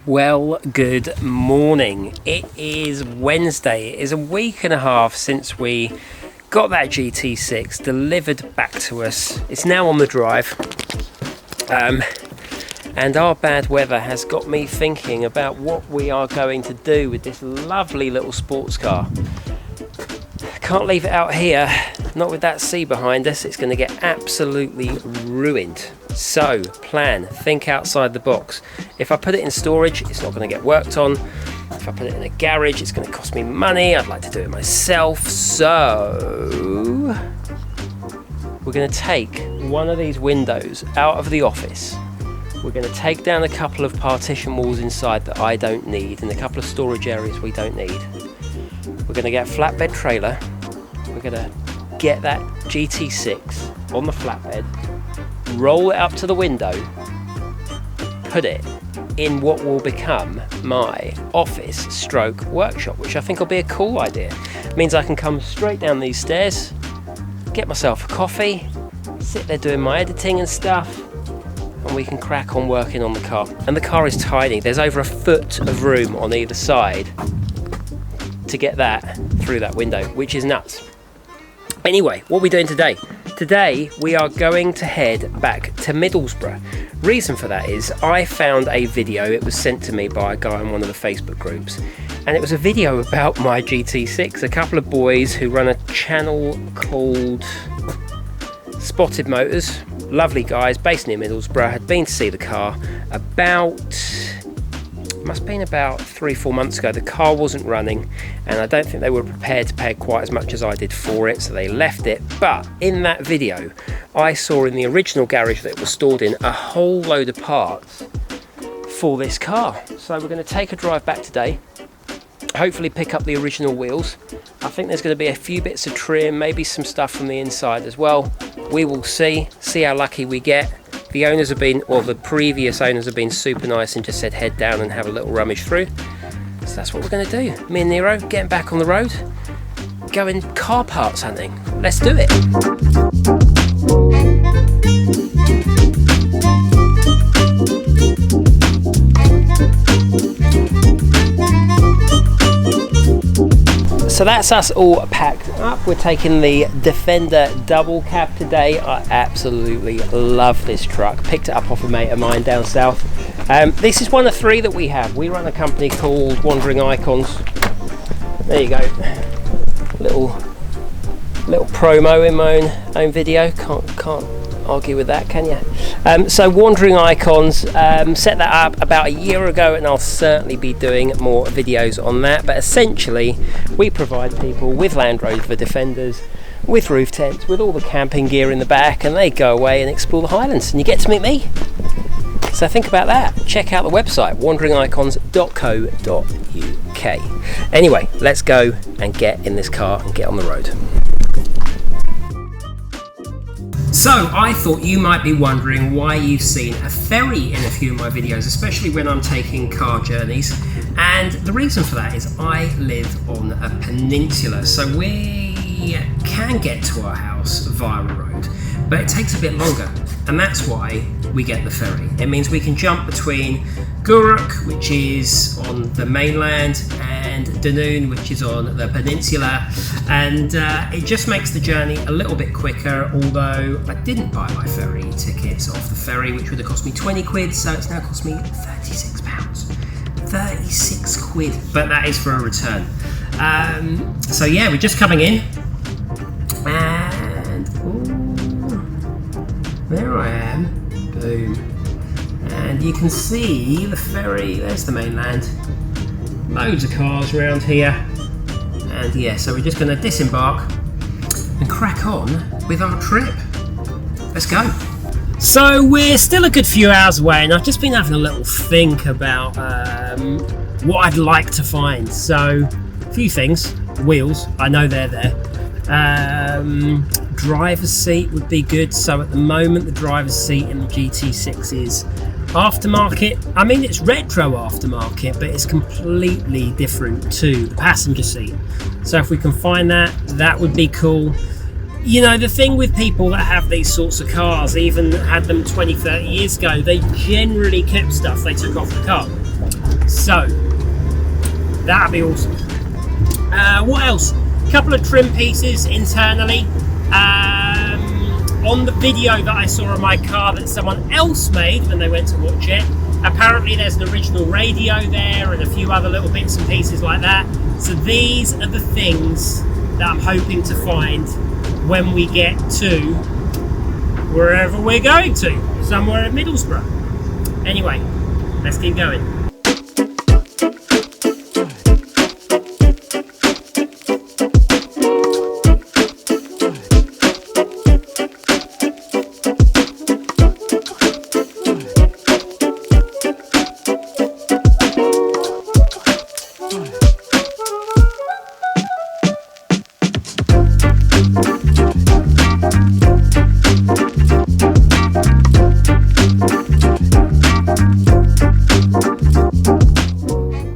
Well, good morning. It is Wednesday. It is a week and a half since we got that GT6 delivered back to us. It's now on the drive. And our bad weather has got me thinking about what we are going to do with this lovely little sports car. Can't leave it out here, not with that sea behind us. It's going to get absolutely ruined. So think outside the box. If I put it in storage, it's not going to get worked on. If I put it in a garage, it's going to cost me money. I'd like to do it myself. So we're going to take one of these windows out of the office. We're going to take down a couple of partition walls inside that I don't need and a couple of storage areas we don't need. We're going to get a flatbed trailer. We're going to get that GT6 on the flatbed, roll it up to the window, put it in what will become my office stroke workshop, which I think will be a cool idea. It means I can come straight down these stairs, get myself a coffee, sit there doing my editing and stuff, and we can crack on working on the car. And the car is tiny. There's over a foot of room on either side to get that through that window, which is nuts. Anyway, what are we doing today? Today we are going to head back to Middlesbrough. Reason for that is I found a video. It was sent to me by a guy in one of the Facebook groups, and it was a video about my GT6. A couple of boys who run a channel called Spotted Motors, lovely guys based near Middlesbrough, had been to see the car must have been about 3-4 months ago. The car wasn't running and I don't think they were prepared to pay quite as much as I did for it, so they left it. But in that video I saw in the original garage that it was stored in a whole load of parts for this car. So we're going to take a drive back today, hopefully pick up the original wheels. I think there's going to be a few bits of trim, maybe some stuff from the inside as well. We will see how lucky we get. The owners have been, or the previous owners have been super nice and just said head down and have a little rummage through. So that's what we're going to do. Me and Nero getting back on the road, going car parts hunting. Let's do it. So that's us all packed up. We're taking the Defender double cab today. I absolutely love this truck. Picked it up off a mate of mine down south. This is one of 3 that we have. We run a company called Wandering Icons. There you go. Little promo in my own video. Can't argue with that, can you? So Wandering Icons, set that up about a year ago, and I'll certainly be doing more videos on that. But essentially we provide people with Land Rover Defenders, with roof tents, with all the camping gear in the back, and they go away and explore the Highlands and you get to meet me. So think about that. Check out the website wanderingicons.co.uk. Anyway, let's go and get in this car and get on the road. So I thought you might be wondering why you've seen a ferry in a few of my videos, especially when I'm taking car journeys. And the reason for that is I live on a peninsula, so we can get to our house via a road, but it takes a bit longer, and that's why we get the ferry. It means we can jump between Guruk, which is on the mainland, and Dunoon, which is on the peninsula, and it just makes the journey a little bit quicker, although I didn't buy my ferry tickets off the ferry, which would have cost me 20 quid, so it's now cost me £36. 36 quid, but that is for a return. So yeah, we're just coming in, and there I am, boom, and you can see the ferry. There's the mainland, loads of cars around here, and yeah, so we're just going to disembark and crack on with our trip. Let's go. So we're still a good few hours away, and I've just been having a little think about what I'd like to find. So a few things. Wheels, I know they're there. Driver's seat would be good. So at the moment the driver's seat in the GT6 is aftermarket. I mean, it's retro aftermarket, but it's completely different to the passenger seat. So if we can find that, that would be cool. You know, the thing with people that have these sorts of cars, even had them 20-30 years ago, they generally kept stuff they took off the car. So that'd be awesome. What else? A couple of trim pieces internally. On the video that I saw of my car that someone else made when they went to watch it, apparently there's an original radio there and a few other little bits and pieces like that. So these are the things that I'm hoping to find when we get to wherever we're going to, somewhere in Middlesbrough. Anyway, let's keep going.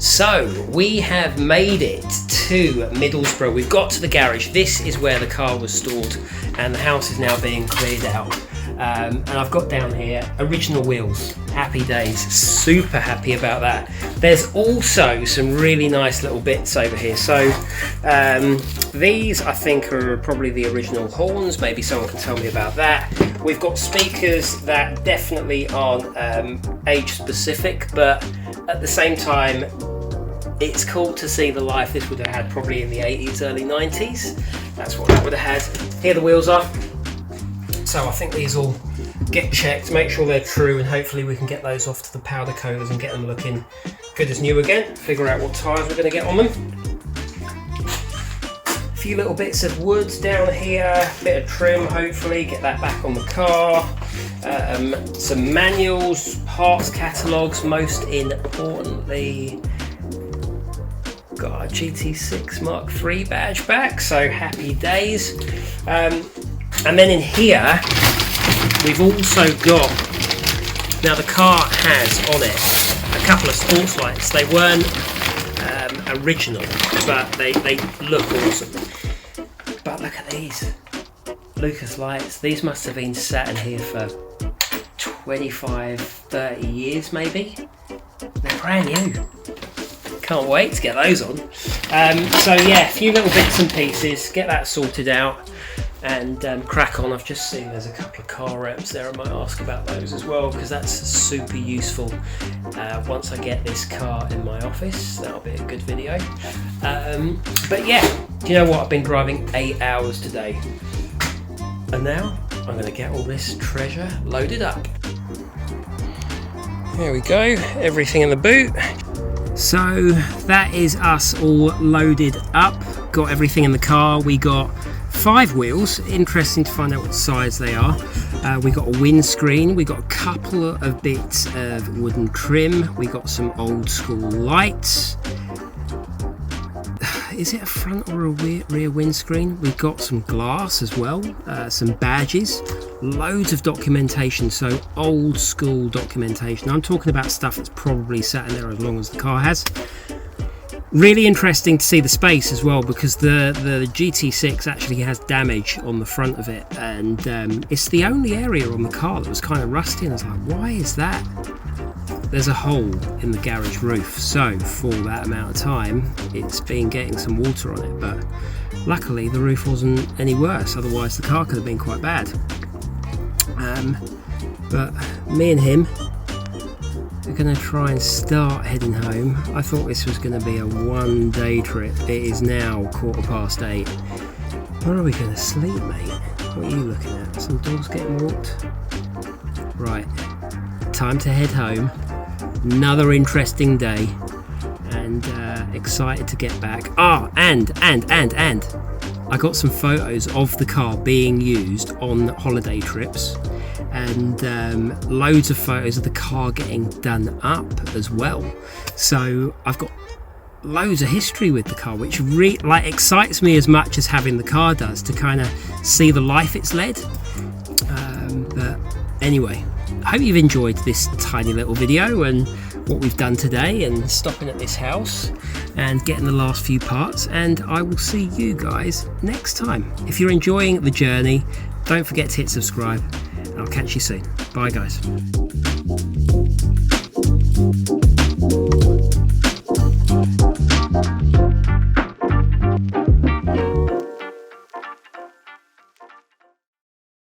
So we have made it to Middlesbrough. We've got to the garage. This is where the car was stored and the house is now being cleared out. And I've got down here original wheels. Happy days, super happy about that. There's also some really nice little bits over here. So these I think are probably the original horns. Maybe someone can tell me about that. We've got speakers that definitely aren't age specific, but at the same time it's cool to see the life this would have had probably in the 80s, early 90s. That's what that would have had. Here the wheels are. So I think these will get checked, make sure they're true, and hopefully we can get those off to the powder coaters and get them looking good as new again. Figure out what tyres we're going to get on them. A few little bits of wood down here, bit of trim hopefully, get that back on the car. Some manuals, parts catalogues, most importantly got a GT6 Mark III badge back, so happy days. And then in here we've also got, now the car has on it a couple of sports lights. They weren't original, but they look awesome. But look at these Lucas lights. These must have been sat in here for 25-30 years maybe. They're brand new. Can't wait to get those on. So yeah, a few little bits and pieces, get that sorted out and crack on. I've just seen there's a couple of car reps there. I might ask about those as well because that's super useful. Once I get this car in my office, that'll be a good video. But yeah, do you know what? I've been driving 8 hours today. And now I'm going to get all this treasure loaded up. There we go, everything in the boot. So that is us all loaded up. Got everything in the car. We got 5 wheels. Interesting to find out what size they are. We got a windscreen. We got a couple of bits of wooden trim. We got some old school lights. Is it a front or a rear windscreen? We've got some glass as well, some badges, loads of documentation, so old school documentation. I'm talking about stuff that's probably sat in there as long as the car has. Really interesting to see the space as well, because the GT6 actually has damage on the front of it, and it's the only area on the car that was kind of rusty, and I was like, why is that? There's a hole in the garage roof, so for that amount of time it's been getting some water on it, but luckily the roof wasn't any worse, otherwise the car could have been quite bad. But me and him are going to try and start heading home. I thought this was going to be a one-day trip. It is now 8:15. Where are we going to sleep, mate? What are you looking at? Some dogs getting walked? Right, time to head home. Another interesting day, and excited to get back. And I got some photos of the car being used on holiday trips, and loads of photos of the car getting done up as well. So I've got loads of history with the car, which excites me as much as having the car does, to kind of see the life it's led. But anyway, I hope you've enjoyed this tiny little video and what we've done today, and stopping at this house and getting the last few parts, and I will see you guys next time. If you're enjoying the journey, don't forget to hit subscribe, and I'll catch you soon. Bye guys.